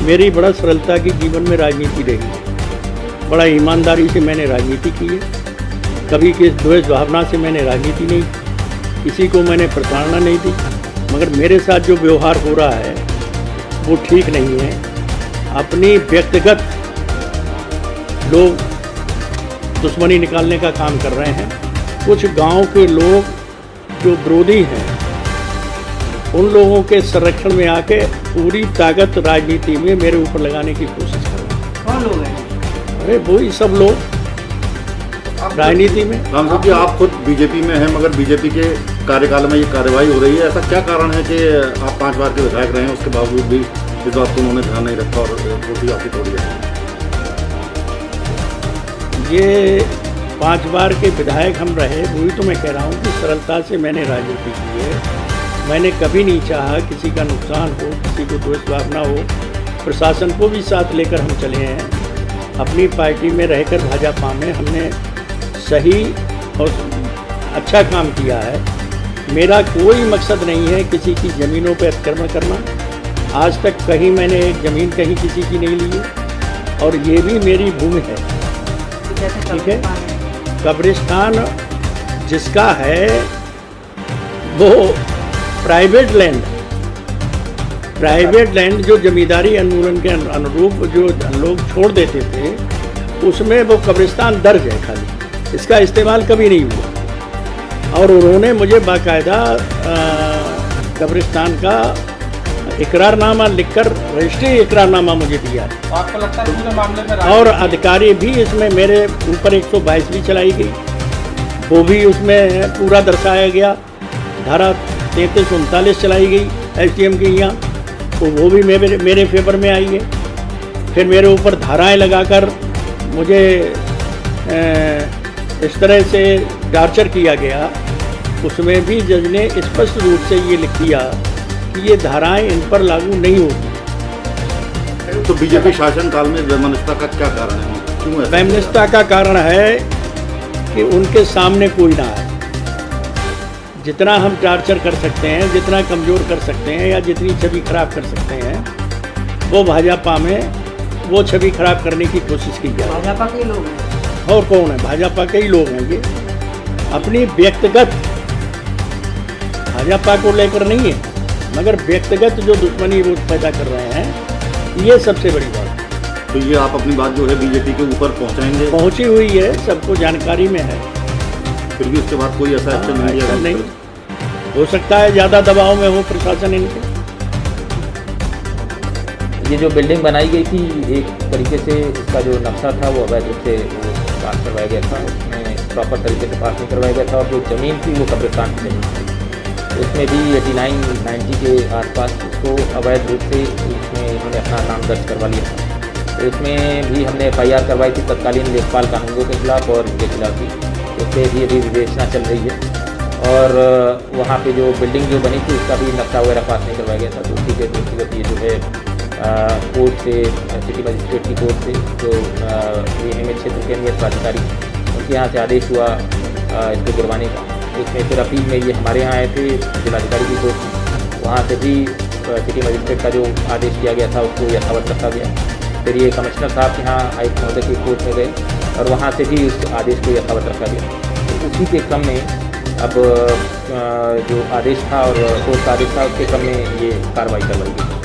मेरी बड़ा सरलता की जीवन में राजनीति रही है। बड़ा ईमानदारी से मैंने राजनीति की है। कभी किसी द्वेष भावना से मैंने राजनीति नहीं की, किसी को मैंने प्रताड़ना नहीं दी। मगर मेरे साथ जो व्यवहार हो रहा है वो ठीक नहीं है। अपनी व्यक्तिगत लोग दुश्मनी निकालने का काम कर रहे हैं। कुछ गांव के लोग जो विरोधी हैं, उन लोगों के संरक्षण में आके पूरी ताकत राजनीति में मेरे ऊपर लगाने की कोशिश कर रहे हैं। कौन लोग हैं? अरे वही सब लोग राजनीति में। राम साहब जी, आप खुद बीजेपी में हैं, मगर बीजेपी के कार्यकाल में ये कार्रवाई हो रही है। ऐसा क्या कारण है कि आप 5 बार के विधायक रहे हैं, उसके बावजूद भी इस बात को उन्होंने ध्यान नहीं रखा और वोटी आपकी तोड़ी है? ये 5 बार के विधायक हम रहे, वही तो मैं कह रहा हूँ कि सरलता से मैंने राजनीति की है। मैंने कभी नहीं चाहा किसी का नुकसान हो, किसी को द्वेष भावना हो। प्रशासन को भी साथ लेकर हम चले हैं। अपनी पार्टी में रहकर भाजपा में हमने सही और अच्छा काम किया है। मेरा कोई मकसद नहीं है किसी की ज़मीनों पर अतिक्रमण करना। आज तक कहीं मैंने एक ज़मीन कहीं किसी की नहीं ली है और ये भी मेरी भूमि है। ठीक है, कब्रिस्तान जिसका है वो प्राइवेट लैंड जो जमींदारी अनुमोदन के अनुरूप जो लोग छोड़ देते थे, उसमें वो कब्रिस्तान दर्ज है खाली, इसका इस्तेमाल कभी नहीं हुआ। और उन्होंने मुझे बाकायदा कब्रिस्तान का इकरारनामा लिखकर रजिस्ट्री इकरारनामा मुझे दिया है। आपको लगता है पूरे मामले में और अधिकारी भी इसमें मेरे ऊपर 122 भी चलाई गई, वो भी उसमें पूरा दर्शाया गया। धारा 3339 चलाई गई SDM के यहाँ, तो वो भी मेरे फेवर में आई है। फिर मेरे ऊपर धाराएं लगाकर मुझे इस तरह से टार्चर किया गया। उसमें भी जज ने स्पष्ट रूप से ये लिख दिया कि ये धाराएं इन पर लागू नहीं होगी। तो बीजेपी शासनकाल में वैमनस्यता का क्या कारण है? क्यों ऐसा? वैमनस्यता का कारण है कि उनके सामने कोई ना है। जितना हम टार्चर कर सकते हैं, जितना कमज़ोर कर सकते हैं या जितनी छवि खराब कर सकते हैं, वो भाजपा में वो छवि खराब करने की कोशिश की जाए। भाजपा के लोग हैं और कौन है? भाजपा के ही लोग हैं। ये अपनी व्यक्तिगत भाजपा को लेकर नहीं है, मगर व्यक्तिगत जो दुश्मनी वो पैदा कर रहे हैं, ये सबसे बड़ी बात है। तो ये आप अपनी बात जो है बीजेपी के ऊपर पहुंचाएंगे? पहुंची हुई है, सबको जानकारी में है। फिर भी उसके बाद कोई ऐसा एक्शन नहीं लिया? नहीं हो सकता है, ज़्यादा दबाव में हो प्रशासन इनके। ये जो बिल्डिंग बनाई गई थी, एक तरीके से इसका जो नक्शा था वो अवैध रूप से पास करवाया गया था। उसमें प्रॉपर तरीके से पास नहीं करवाया गया था और जो ज़मीन थी वो कब्रिस्तान की ज़मीन थी। उसमें भी 89-90 के आसपास उसको अवैध रूप से उसमें इन्होंने अपना नाम दर्ज करवा लिया था। तो उसमें भी हमने FIR करवाई थी तत्कालीन लेखपाल कानूनगो के खिलाफ और इनके खिलाफ भी। उससे भी अभी विवेचना चल रही है और वहाँ पे जो बिल्डिंग जो बनी थी उसका भी नक्शा वगैरह पास नहीं करवाया गया था। तो उसी के दृष्टिगत ये जो है कोर्ट से, सिटी मजिस्ट्रेट की कोर्ट से जो AMH क्षेत्र के नियत प्राधिकारी उनके यहाँ से आदेश हुआ इसको गिरवाने का। उसमें फिर अपील में ये हमारे यहाँ आए थे जिलाधिकारी की कोर्ट, वहाँ से भी सिटी मजिस्ट्रेट का जो आदेश दिया गया था उसको यथावत रखा गया। फिर ये कमिश्नर साहब के यहाँ आयुक्त महोदय की कोर्ट में गए और वहाँ से भी उस आदेश को यथावत रखा गया। तो उसी के क्रम में अब जो आदेश था और कोर्ट का आदेश था उसके क्रम में ये कार्रवाई करवाई गई।